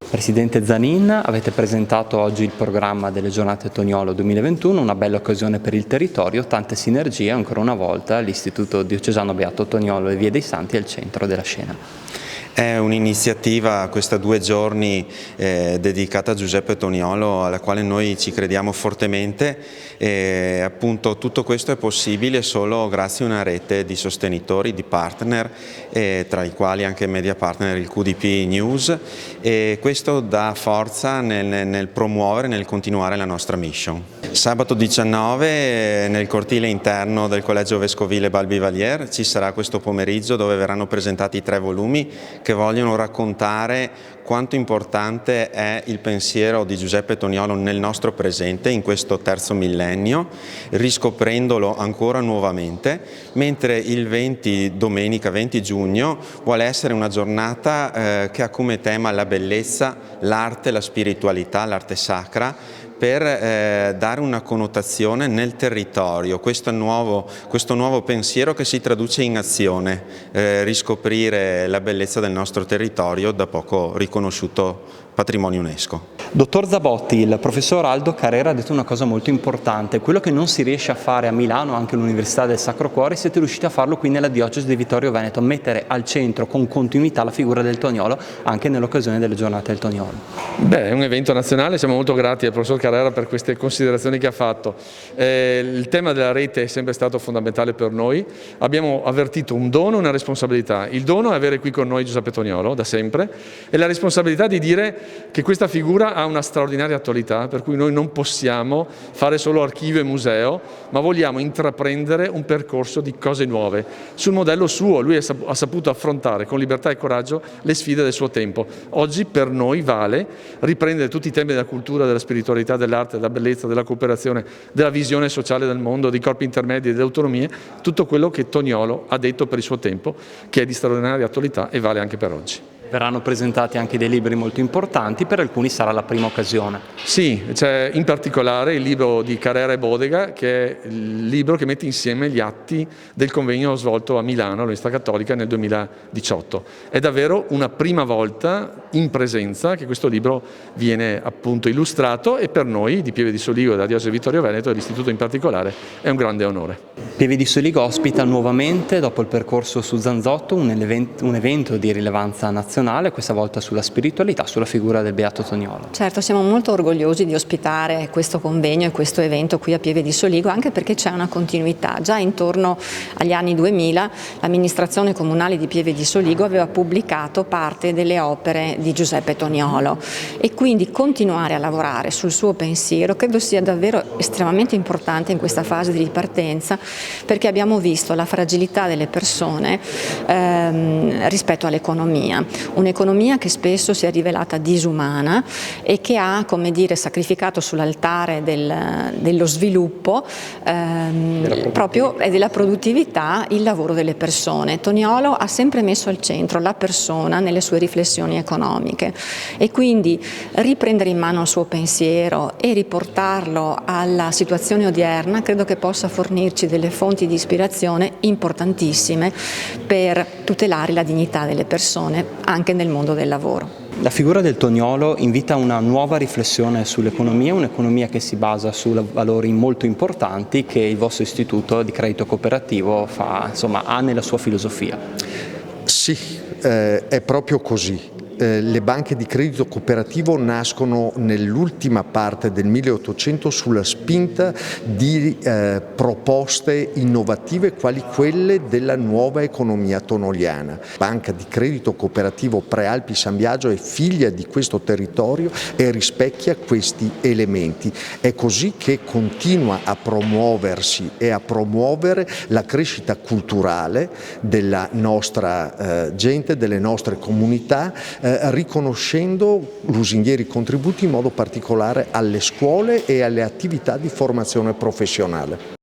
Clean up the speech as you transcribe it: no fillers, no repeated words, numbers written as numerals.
Presidente Zanin, avete presentato oggi il programma delle giornate Toniolo 2021, una bella occasione per il territorio, tante sinergie, ancora una volta l'Istituto Diocesano Beato Toniolo e Via dei Santi è al centro della scena. È un'iniziativa, questa 2 giorni, dedicata a Giuseppe Toniolo, alla quale noi ci crediamo fortemente. Appunto, tutto questo è possibile solo grazie a una rete di sostenitori, di partner, tra i quali anche media partner il QDP News, e questo dà forza nel promuovere, nel continuare la nostra mission. Sabato 19 nel cortile interno del Collegio Vescovile Balbivalier ci sarà questo pomeriggio dove verranno presentati 3 volumi che vogliono raccontare quanto importante è il pensiero di Giuseppe Toniolo nel nostro presente, in questo terzo millennio, riscoprendolo ancora nuovamente, mentre il 20, domenica 20 giugno, vuole essere una giornata che ha come tema la bellezza, l'arte, la spiritualità, l'arte sacra, per dare una connotazione nel territorio, questo nuovo pensiero che si traduce in azione, riscoprire la bellezza del nostro territorio da poco riconosciuto patrimonio UNESCO. Dottor Zabotti, il professor Aldo Carrera ha detto una cosa molto importante, quello che non si riesce a fare a Milano, anche all'Università del Sacro Cuore, siete riusciti a farlo qui nella diocesi di Vittorio Veneto, mettere al centro con continuità la figura del Toniolo anche nell'occasione delle giornate del Toniolo. Beh, è un evento nazionale, siamo molto grati al professor Carrera per queste considerazioni che ha fatto. Il tema della rete è sempre stato fondamentale per noi, abbiamo avvertito un dono e una responsabilità. Il dono è avere qui con noi Giuseppe Toniolo da sempre e la responsabilità di dire che questa figura ha una straordinaria attualità, per cui noi non possiamo fare solo archivio e museo, ma vogliamo intraprendere un percorso di cose nuove. Sul modello suo, lui ha saputo affrontare con libertà e coraggio le sfide del suo tempo. Oggi per noi vale riprendere tutti i temi della cultura, della spiritualità, dell'arte, della bellezza, della cooperazione, della visione sociale del mondo, dei corpi intermedi e delle autonomie, tutto quello che Toniolo ha detto per il suo tempo, che è di straordinaria attualità e vale anche per oggi. Verranno presentati anche dei libri molto importanti, per alcuni sarà la prima occasione. Sì, c'è in particolare il libro di Carrera e Bodega, che è il libro che mette insieme gli atti del convegno svolto a Milano, all'Università Cattolica, nel 2018. È davvero una prima volta in presenza che questo libro viene appunto illustrato e per noi di Pieve di Soligo, della Diocesi di Vittorio Veneto e dell'Istituto in particolare è un grande onore. Pieve di Soligo ospita nuovamente, dopo il percorso su Zanzotto, un evento di rilevanza nazionale, questa volta sulla spiritualità, sulla figura del Beato Toniolo. Certo, siamo molto orgogliosi di ospitare questo convegno e questo evento qui a Pieve di Soligo, anche perché c'è una continuità. Già intorno agli anni 2000 l'amministrazione comunale di Pieve di Soligo aveva pubblicato parte delle opere di Giuseppe Toniolo e quindi continuare a lavorare sul suo pensiero credo sia davvero estremamente importante in questa fase di ripartenza, perché abbiamo visto la fragilità delle persone rispetto all'economia. Un'economia che spesso si è rivelata disumana e che ha, come dire, sacrificato sull'altare dello sviluppo proprio e della produttività il lavoro delle persone. Toniolo ha sempre messo al centro la persona nelle sue riflessioni economiche e quindi riprendere in mano il suo pensiero e riportarlo alla situazione odierna credo che possa fornirci delle fonti di ispirazione importantissime per tutelare la dignità delle persone anche nel mondo del lavoro. La figura del Toniolo invita a una nuova riflessione sull'economia, un'economia che si basa su valori molto importanti che il vostro istituto di credito cooperativo ha nella sua filosofia. Sì, è proprio così. Le banche di credito cooperativo nascono nell'ultima parte del 1800 sulla spinta di proposte innovative quali quelle della nuova economia tonoliana. Banca di credito cooperativo Prealpi San Biagio è figlia di questo territorio e rispecchia questi elementi. È così che continua a promuoversi e a promuovere la crescita culturale della nostra gente, delle nostre comunità, riconoscendo lusinghieri contributi in modo particolare alle scuole e alle attività di formazione professionale.